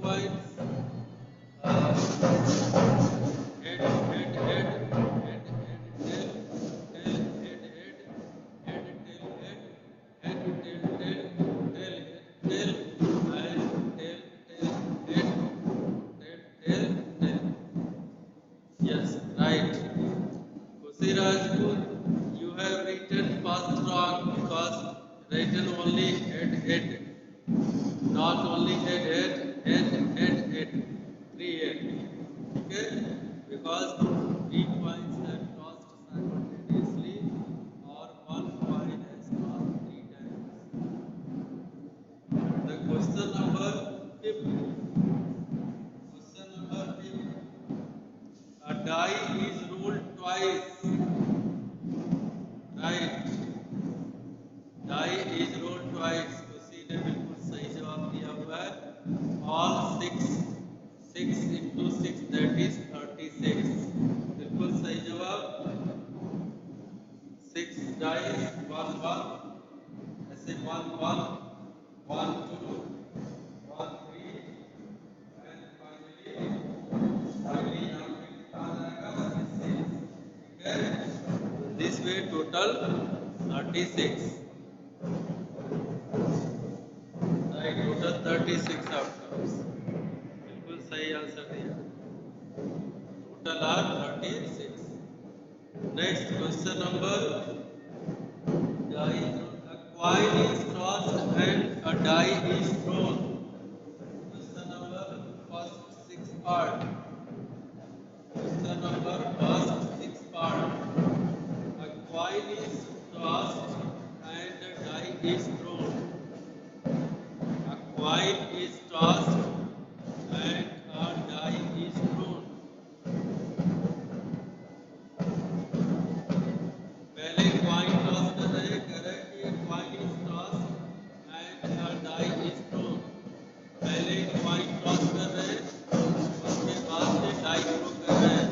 points. Head, head, head, head, tail, tail, head, head, tail, head, tail, tail, tail, tail, and tail, tail, head, tail, tail. Yes, right. Kusirajpur, you have written first wrong because written only head, not only head, three head. Okay, because 3 points have crossed simultaneously, or 1 point has crossed 3 times. The question number 5. Question number 5. A die is rolled twice. Right. Die is rolled twice. उसी ने बिल्कुल सही जवाब दिया हुआ है. All 6 into 6 that is 36. बिल्कुल सही जवाब. 6 dice 1 1 ऐसे 1 1 1 2 1 3 and finally यहाँ पे कितना आ जाएगा 6. ठीक है. This way total 36. Right, total 36 outcomes. बिल्कुल सही आंसर दिया. Total are 36. Next question number. A coin is tossed and a die is thrown. Question number first 6 part. Question number first 6 part. A coin is tossed and a die is thrown. A coin is tossed and a die is thrown. पहले coin toss कर रहे हैं, कह रहे हैं कि coin is tossed and a die is thrown. पहले coin toss कर रहे हैं, उसके बाद से die throw कर रहे हैं.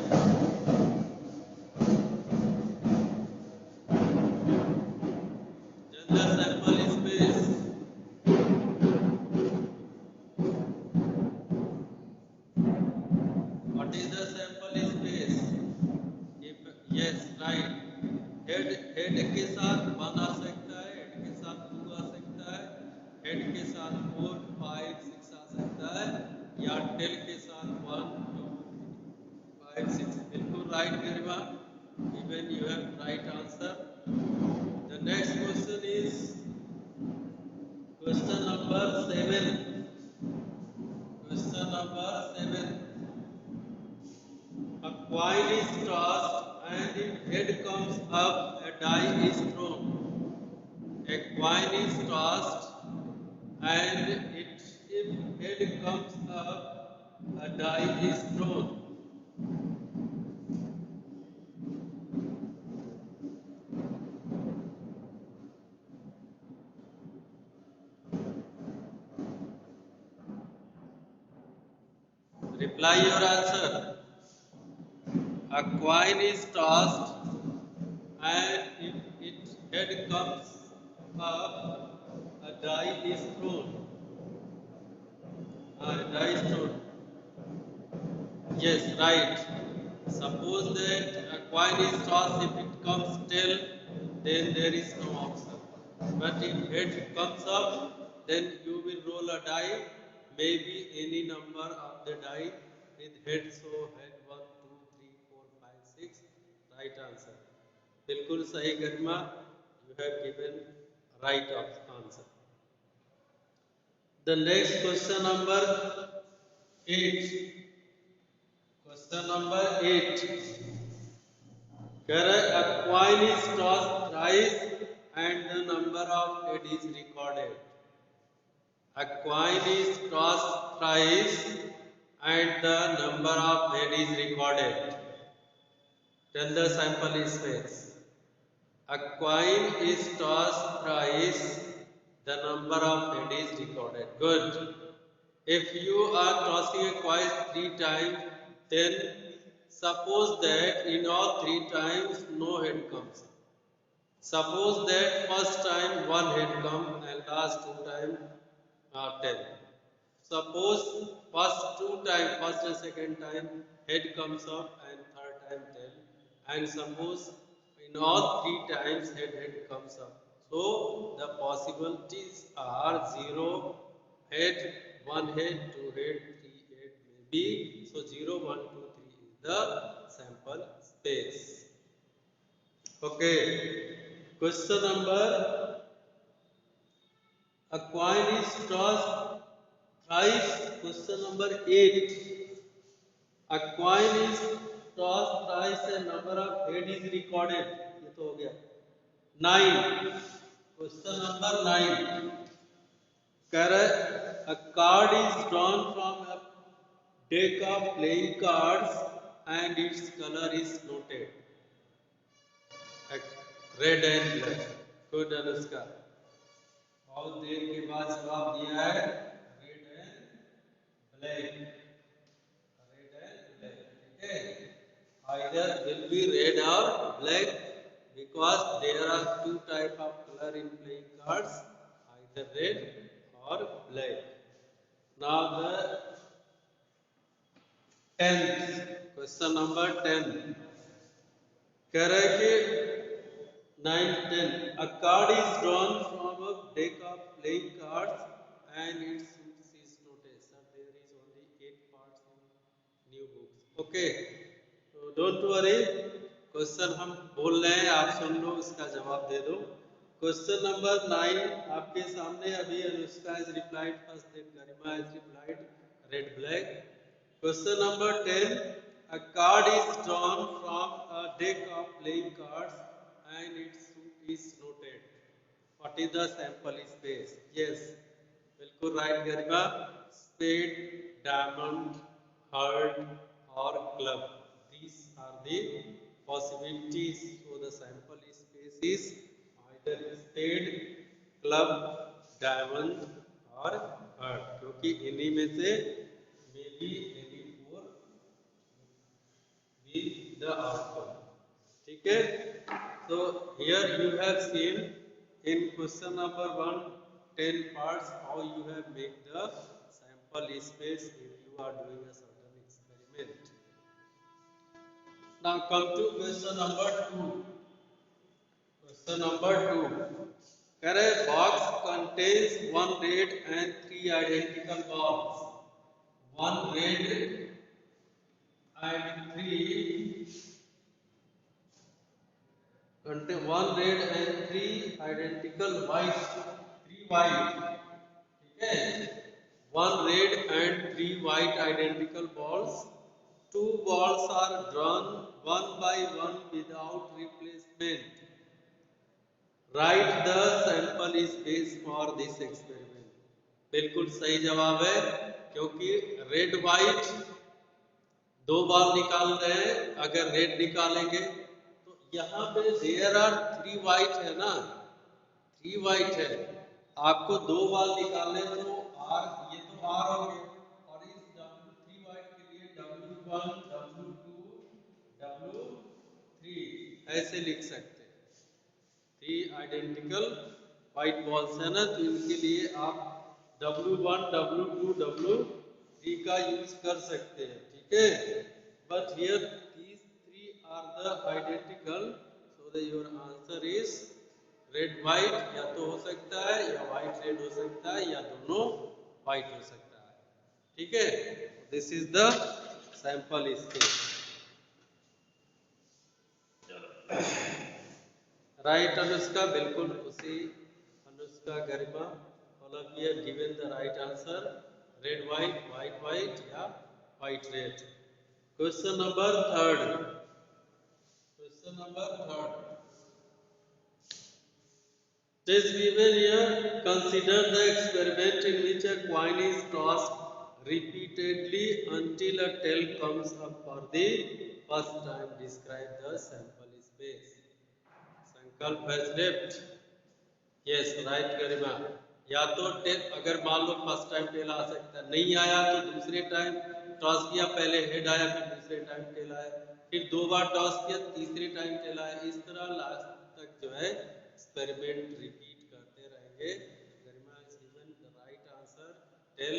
General sample space. What is the sample space? Yes, right. Head के साथ 1 आ सकता है, head के साथ 2 आ सकता है, head के साथ 4 5 6 आ सकता है, या tail के साथ 1 2 5 6. बिल्कुल right Garima. Even you have right answer. The next question is question number 7. Question number 7. A coin is tossed and if head comes up, a die is thrown. A coin is tossed and if head comes up, a die is thrown. Reply your answer. A coin is tossed and if its head comes up, a die is thrown. A die is thrown. Yes, right. Suppose that a coin is tossed, if it comes tail, then there is no option. But if head comes up, then you will roll a die, maybe any number of the die with head. So head 1 2 3 4 5 6. Right answer. बिल्कुल सही गरिमा. You have given right answer. The next question number 8. Question number 8. A coin is tossed thrice and the number of head is recorded. A coin is tossed thrice and the number of head is recorded. Tell the sample space. A coin is tossed thrice, the number of head is recorded. Good. If you are tossing a coin 3 times, then suppose that in all 3 times no head comes. Suppose that first time 1 head comes and last 2 times 10. suppose first and second time head comes up and third time tail, and suppose in all three times head comes up. So the possibilities are 0 head, 1 head, 2 head, 3 head may be. So 0, 1, 2, 3 is the sample space. Okay. Question number, a coin is tossed thrice. Question number 8. A coin is tossed thrice and number of head is recorded. ये तो हो गया. 9. Question number 9. A card is drawn from a deck of playing cards and its color is noted. Red and black. Good, Anushka. बहुत देर के बाद जवाब दिया है red and black. Red and black. ठीक है. Either will be red or black because there are two type of color in playing cards, either red or black. Now the 10th question number 10. कह रहा है कि 9, 10. A card is drawn from a deck of playing cards and its suits is noted. Sir, there is only 8 parts in new books. Okay. So don't worry. Question हम बोल रहे हैं, आप सुन लो, इसका जवाब दे दो. क्वेश्चन नंबर 9 आपके सामने अभी Anushka has replied first, then Garima has replied red black. Question number 10. A card is drawn from a deck of playing cards and its suit is noted. What is the sample space? Yes, बिल्कुल right Garima. Spade, diamond, heart or club. These are the possibilities. So the sample space is either spade, club, diamond or heart. क्योंकि इन्हीं में से maybe any four be the outcome. ठीक है. So here you have seen in question number 1 10 parts how you have made the sample space if you are doing a certain experiment. Now come to question number 2. Question number 2. A box contains one red and three identical balls. One red and three contain one red and three identical white. Three white. Okay. One red and three white identical balls. Two balls are drawn one by one without replacement. Write the sample space for this experiment. बिल्कुल सही जवाब है क्योंकि red white दो बाल निकाल रहे हैं. अगर रेड निकालेंगे तो यहाँ पे देयर आर थ्री वाइट है ना, थ्री वाइट है. आपको दो बाल निकालने तो आर, ये तो आर हो गए और इस थ्री वाइट के लिए W1, W2, W3 ऐसे लिख सकते हैं. थ्री आइडेंटिकल वाइट बॉल्स है ना, तो इनके लिए आप W1, W2, W3 का यूज कर सकते हैं. ठीक है. But here these three are the identical, so that your answer is red white. या तो हो सकता है या वाइट रेड हो सकता है या दोनों वाइट हो सकता है. ठीक है. This is the sample scale. Right Anushka, बिल्कुल उसी अनुष्का गरिमा, all of you have given the right answer. Red white, white white या white red. Question number 3rd. Question number 3rd. It is given here. Consider the experiment in which a coin is tossed repeatedly until a tail comes up for the first time. Describe the sample space. Sankalp has left. Yes, right गरिमा. या तो tell, अगर मान लो first time tell आ सकता है, नहीं आया तो दूसरे टाइम टॉस किया, पहले हेड आया फिर दूसरे टाइम टेल आया, फिर दो बार टॉस किया तीसरे टाइम टेल आया. इस तरह लास्ट तक जो है एक्सपेरिमेंट रिपीट करते रहेंगे. Garima is given the right answer tail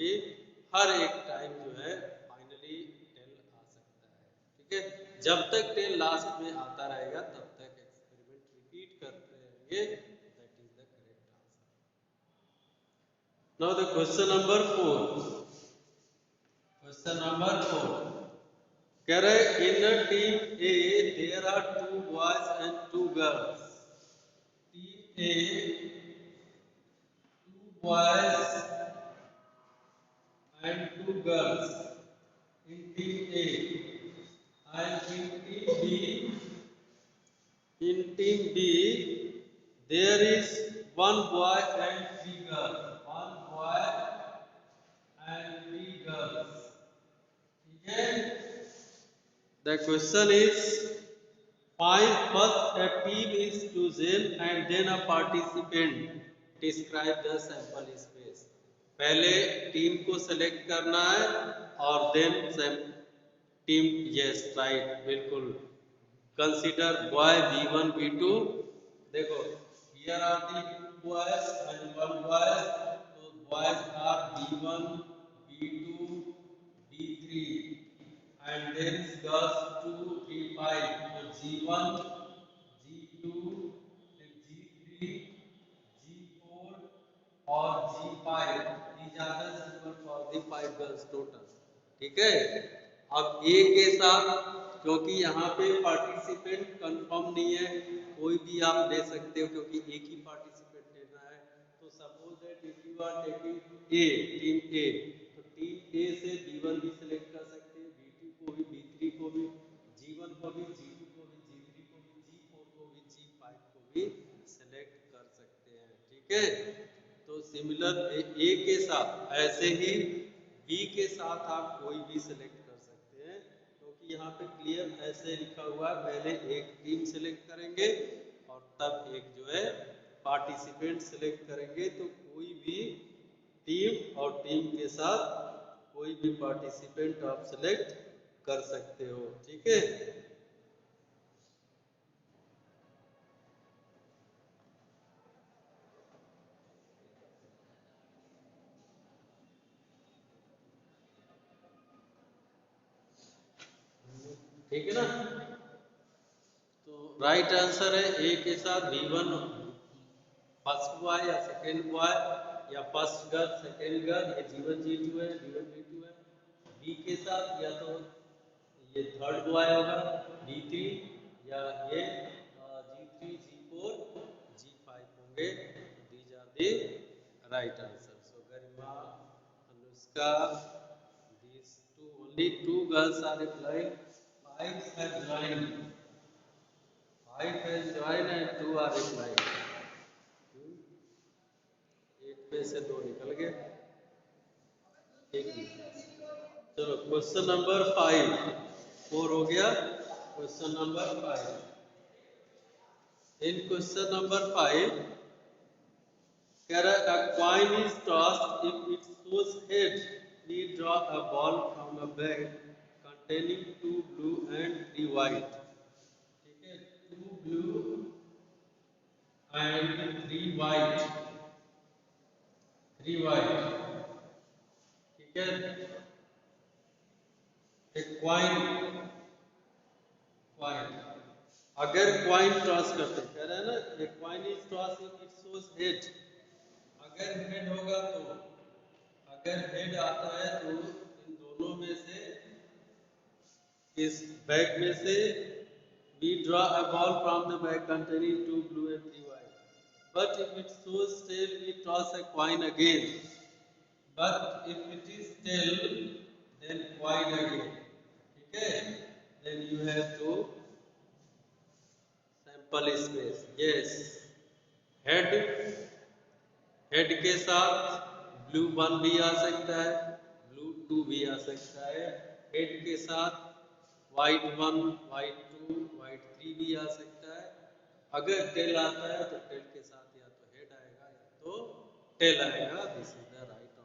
भी हर एक टाइम जो है फाइनली टेल आ सकता है। ठीक है, जब तक टेल लास्ट में आता रहेगा तब तक एक्सपेरिमेंट रिपीट करते रहेंगे। That is the correct answer. Now the question number 4। Question number 4 कह रहे in team A there are 2 boys and 2 girls. Team A 2 boys and 2 girls in team A, and in team B there is 1 boy and 3 girls. 1 boy and 3 girls. Okay? The question is, find first a team is chosen and then a participant. Describe the sample space. पहले team को select करना है और then team, yes right, बिल्कुल। Consider boy B1 B2। देखो here are the 2 boys and 1 boys, तो boys are B1 B2 B3 and there is girls 2 3 5, so G1 G2 then G3 G4 और G5, these are the symbol for the 5 girls total। ठीक है, अब ए के साथ, क्योंकि यहाँ पे पार्टिसिपेंट कंफर्म नहीं है, कोई भी आप ले सकते हो क्योंकि एक ही पार्टिसिपेंट लेना है। तो suppose that if you are taking A, team A, तो टीम ए से B1 भी सिलेक्ट कर सकते हैं, B2 को भी, B3 को भी, G1 को भी, G2 को भी, G3 को भी, G4 को भी, G5 को भी सिलेक्ट कर सकते हैं। ठीक है, तो सिमिलर ए के साथ ऐसे ही बी के साथ आप कोई भी सिलेक्ट कर सकते हैं, क्योंकि यहाँ पे क्लियर ऐसे लिखा हुआ है, पहले एक टीम सिलेक्ट करेंगे और तब एक जो है पार्टिसिपेंट सिलेक्ट करेंगे। तो कोई भी टीम और टीम के साथ कोई भी पार्टिसिपेंट आप सिलेक्ट कर सकते हो। ठीक है, ठीक है ना। तो राइट आंसर है ए के साथ B1 फर्स्ट बॉय या सेकेंड बॉय, या फर्स्ट गर्ल सेकेंड गर्ल, ये G1 G2 है, B1 B2 है। बी के साथ या तो ये थर्ड बॉय होगा D3, या ये G3 G4 G5 होंगे। These are the right answer. So Garima, Anushka, these two, only 2 girls are replying, 5 have joined, 5 has joined and 2 are replying। एक में से 2 निकल गए। ठीक है, चलो क्वेश्चन नंबर 5, 4 हो गया। क्वेश्चन नंबर 5, इन क्वेश्चन नंबर 5 कह रहा है, a coin is tossed, if it shows head we draw a ball from a bag containing 2 blue and 3 white। ठीक है, 2 blue and 3 white, 3 white। ठीक है, एक क्वाइन, क्वाइन, अगर क्वाइन टॉस करते, कह रहे हैं ना, a coin is toss if it shows head. अगर हेड होगा तो, अगर हेड आता है तो इन दोनों में से, इस बैग में से we draw a ball from the bag containing 2 blue and 3 white, but if it shows tail we toss a coin again, but if it is tail then coin again। ठीक है, then you have to sample space, yes। Head, head के साथ blue 1 भी आ सकता है, blue 2 भी आ सकता है। हेड के साथ वाइट 1 वाइट 2 वाइट 3 भी आ सकता है। अगर टेल आता है तो टेल के साथ या तो हेड आएगा या तो टेल आएगा। This is the right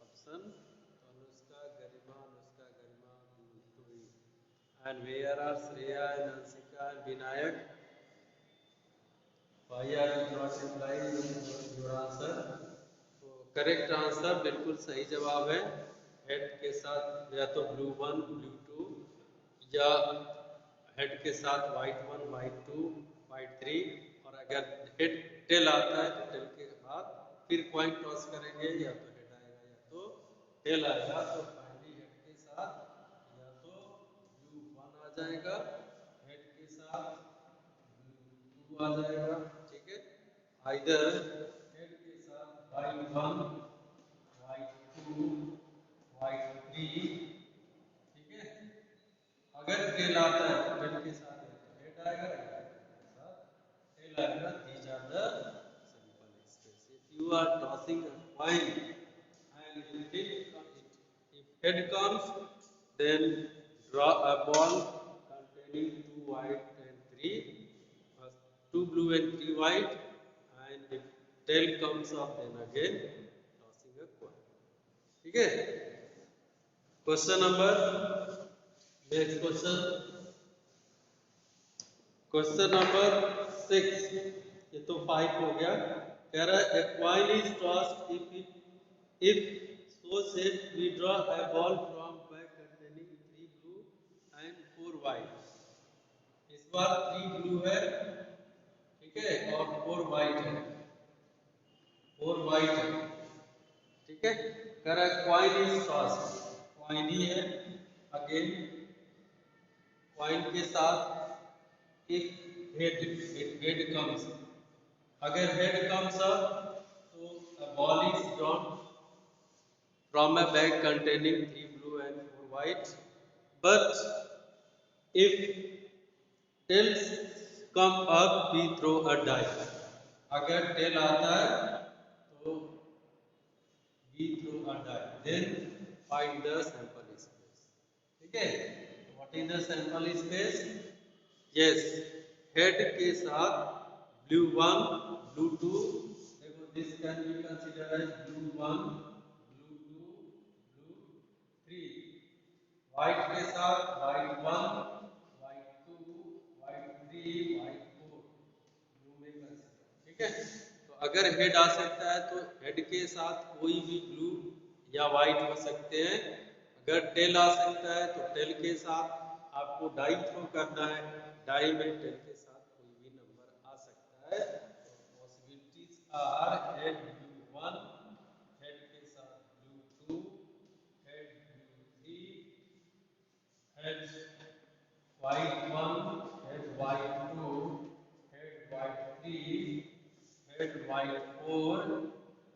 option. तो Anushka Garima, Anushka Garima, and where are Shreya and Anshika and Vinayak. Why are you not replying your answer? तो करेक्ट आंसर बिल्कुल सही जवाब है। हेड के साथ या तो ब्लू 1 ब्लू 2 या हेड के साथ वाइट 1 वाइट 2 वाइट 3, और अगर हेड टेल आता है तो टेल के बाद फिर कॉइन टॉस करेंगे, या तो हेड आएगा या तो टेल आएगा। तो फाइनली हेड के साथ या तो ब्लू 1 आ जाएगा, हेड के साथ ब्लू 2 आ जाएगा, ठीक है। आइदर हेड के साथ वाइट 1 वाइट 2 वाइट 3, ठीक है। अगर टेल आता है तो टेल के साथ हेड आएगा, टेल के साथ टेल आएगा। These are the simple space. If you are tossing a coin and if head comes, then draw a ball containing 2 white and 3 2 blue and 3 white, and if tail comes up, then again tossing a coin, ठीक है। Question number next question number 6, ये तो 5 हो गया। कह रहा है a coin is tossed if so said we draw a ball from bag containing 3 blue and 4 white। इस बार 3 ब्लू है, ठीक है, और 4 वाइट है, 4 वाइट है, ठीक है। कह रहा है कॉइन इज टॉस्ड, कॉइन ही है। अगेन कॉइन के साथ एक हेड कम्स, अगर हेड कम्स अप तो a ball is drawn from a bag containing 3 blue and 4 white, but if tails come up we throw a die। अगर tell आता है तो we throw a die, then find the sample space, ठीक है। what is the sample space? yes, head के साथ blue 1 blue 2, देखो this can be considered as blue 1 blue 2 blue 3, white के साथ white 1 white 2 white 3 white 4, blue में consider, ठीक है। तो अगर हेड आ सकता है तो हेड के साथ कोई भी ब्लू या व्हाइट हो सकते हैं। अगर टेल आ सकता है तो टेल के साथ आपको डाई थ्रो करना है, डाई में टेल के साथ कोई भी नंबर आ सकता है। तो possibilities are head blue 1, head के साथ blue 2, head blue 3, head white 1, head white 2, head white 3, head white 4,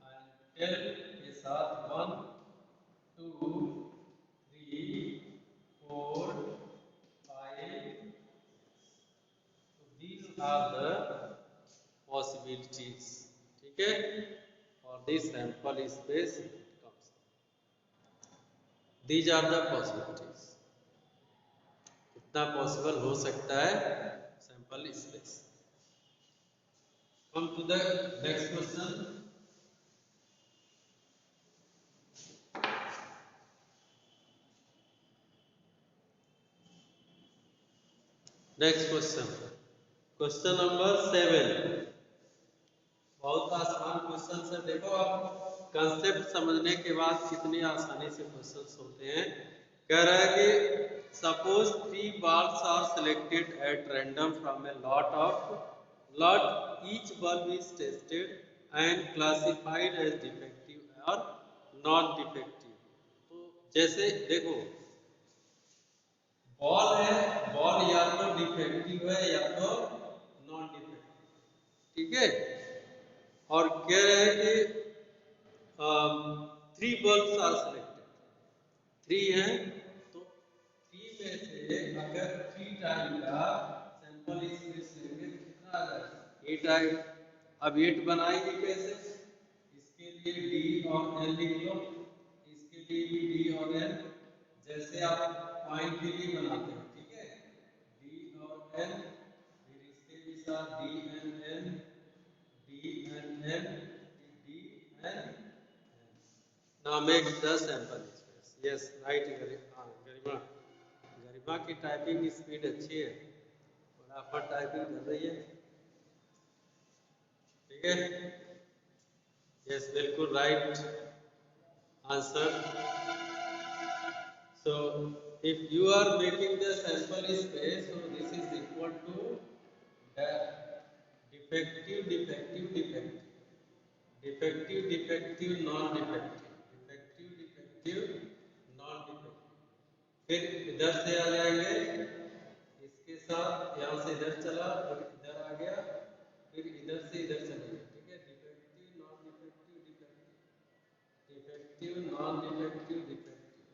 and tail के साथ 1 2 3 4 5। So these are the possibilities, ठीक है, for this sample space comes। These are the possibilities, कितना possible हो सकता है sample space. Come to the next question. Next question. Question number 7। बहुत आसान क्वेश्चन है। देखो आप कंसेप्ट समझने के बाद कितनी आसानी से क्वेश्चंस होते हैं। कह रहा है कि suppose 3 balls are selected at random from a lot, each bulb is tested and classified as defective or non defective। तो जैसे देखो बॉल है, बॉल या तो डिफेक्टिव है या तो नॉन डिफेक्टिव, ठीक है। और कह रहे हैं कि 3 बल्ब्स आर सिलेक्टेड, 3 है, तो 3 में से अगर 3 टाइम का सैंपल स्पेस लेंगे तो कितना आ जाएगा? 8 आएगा। अब 8 बनाएंगे कैसे? इसके लिए डी और एल लिख लो, इसके लिए भी डी और एल, जैसे आप पॉइंट के लिए बनाते हैं, ठीक है। डी और एल, फिर इसके भी साथ D and L, D and L, D and now make the sample space। yes right गरिमा, गरिमा की टाइपिंग स्पीड अच्छी है, फटाफट टाइपिंग कर रही है, ठीक है। Yes, बिल्कुल right answer. So if you are making the sample space, so this is equal to the defective, non-defective, non-defective. फिर इधर से आ जाएंगे, इसके साथ यहाँ से इधर चला, फिर इधर आ गया, फिर इधर से इधर चलेगा, ठीक है। Defective, non defective, defective, non defective,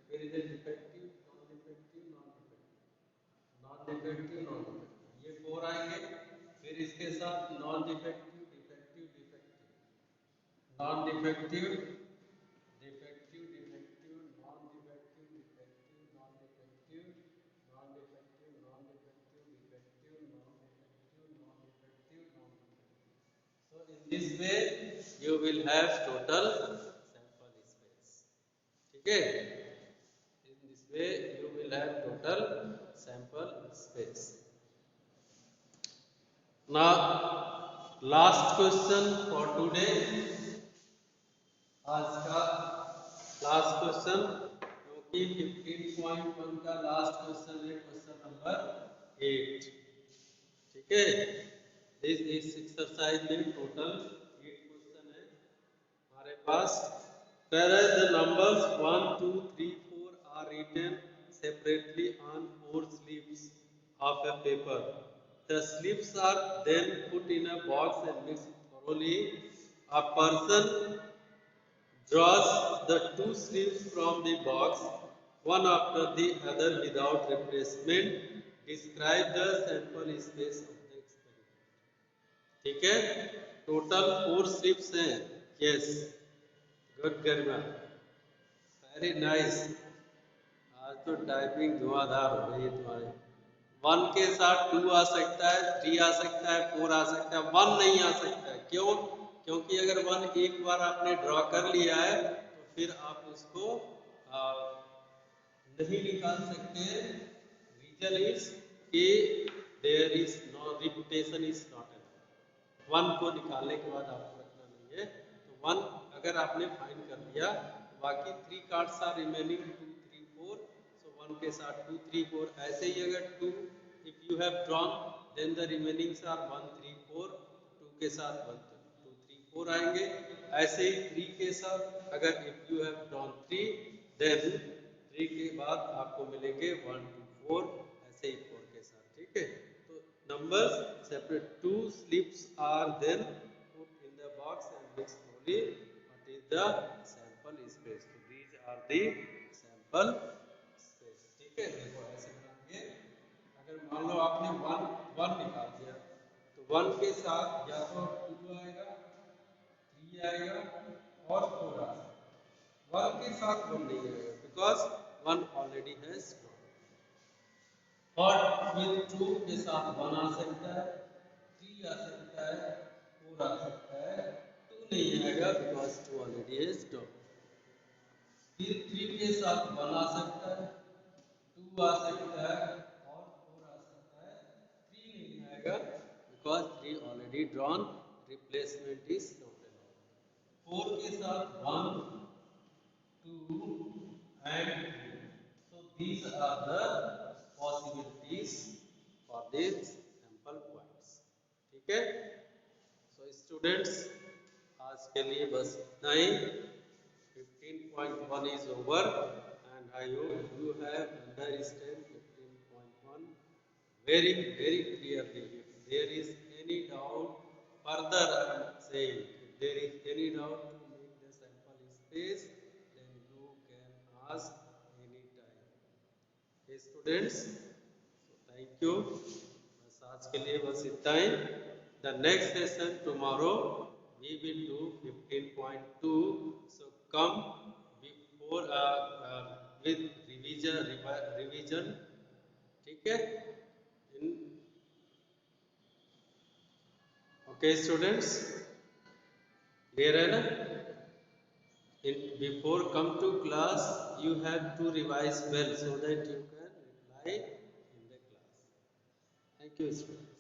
फिर इधर defective, non defective, non defective, non defective, ये 4 आएंगे। फिर इसके साथ non defective, non defective, non defective, non defective, non defective, non defective, non defective, non defective, non defective. So in this way you will have total sample space. ठीक है? In this way you will have total sample space. Now last question for today. आज का last question, क्योंकि 15.1 का last question है, question number 8। ठीक है, इस एक्सरसाइज में टोटल 8 क्वेश्चन है हमारे पास। Whereas the numbers 1, 2, 3, 4 are written separately on 4 slips of a paper. The slips are then put in a box and mixed thoroughly. A person draws the 2 slips from the box, one after the other without replacement. Describe the sample space of the experiment. ठीक है, total 4 slips हैं। Yes, good गरिमा, very nice. आज तो typing धुआंधार हो गई है तुम्हारी। 1 के साथ 2 आ सकता है, 3 आ सकता है, 4 आ सकता है, 1 नहीं आ सकता है। क्यों? क्योंकि अगर 1 एक बार आपने ड्रॉ कर लिया है तो फिर आप उसको नहीं निकाल सकते। रीजन इज कि there is no repetition is not allowed. 1 को निकालने के बाद आपको रखना नहीं है। तो 1 अगर आपने फाइंड कर लिया, बाकी 3 कार्ड्स आर रिमेनिंग 2, 3, 4। सो 1 के साथ 2, 3, 4। ऐसे ही अगर 2 if you have drawn then the remainings are 1, 3, 4। 2 के साथ 1, 2, 3, 4 आएंगे। ऐसे ही 3 के साथ अगर if you have drawn 3 then 3 के बाद आपको मिलेंगे 1, 2, 4। ऐसे ही 4 के साथ। ठीक है, तो numbers separate, 2 slips are then put in the box and mixed slowly. What is the sample space? So these are the sample space. ठीक है, देखो ऐसे बनाएंगे। अगर मान लो आपने 1 निकाल दिया तो 1 के साथ या तो 2 आएगा, 3 आएगा और 4 आ सकता है। 1 के साथ 1 नहीं आएगा बिकॉज 1 ऑलरेडी हैज ड्रॉन। और विद 2 के साथ 1 आ सकता है, 3 आ सकता है, 4 आ सकता है। 2 नहीं आएगा बिकॉज 2 ऑलरेडी इज ड्रॉन। फिर 3 के साथ 1 आ सकता है, 2 आ सकता है और 4 आ सकता है। 3 नहीं आएगा because 3 already drawn, replacement is not allowed. 4 के साथ 1, 2 and 3. So these are the possibilities for these sample points. ठीक है, so students आज के लिए बस इतना ही। 15.1 is over and I hope you have understand 15.1 very very clearly. If there is any doubt further, I am saying if there is any doubt to make the sample space, then you can ask anytime. Okay students, so thank you। बस आज के लिए बस इतना ही। The next session tomorrow we will do 15.2. So come before with revision। ठीक है, in okay students, clear है ना? Before come to class you have to revise well so that you can reply in the class. Thank you students.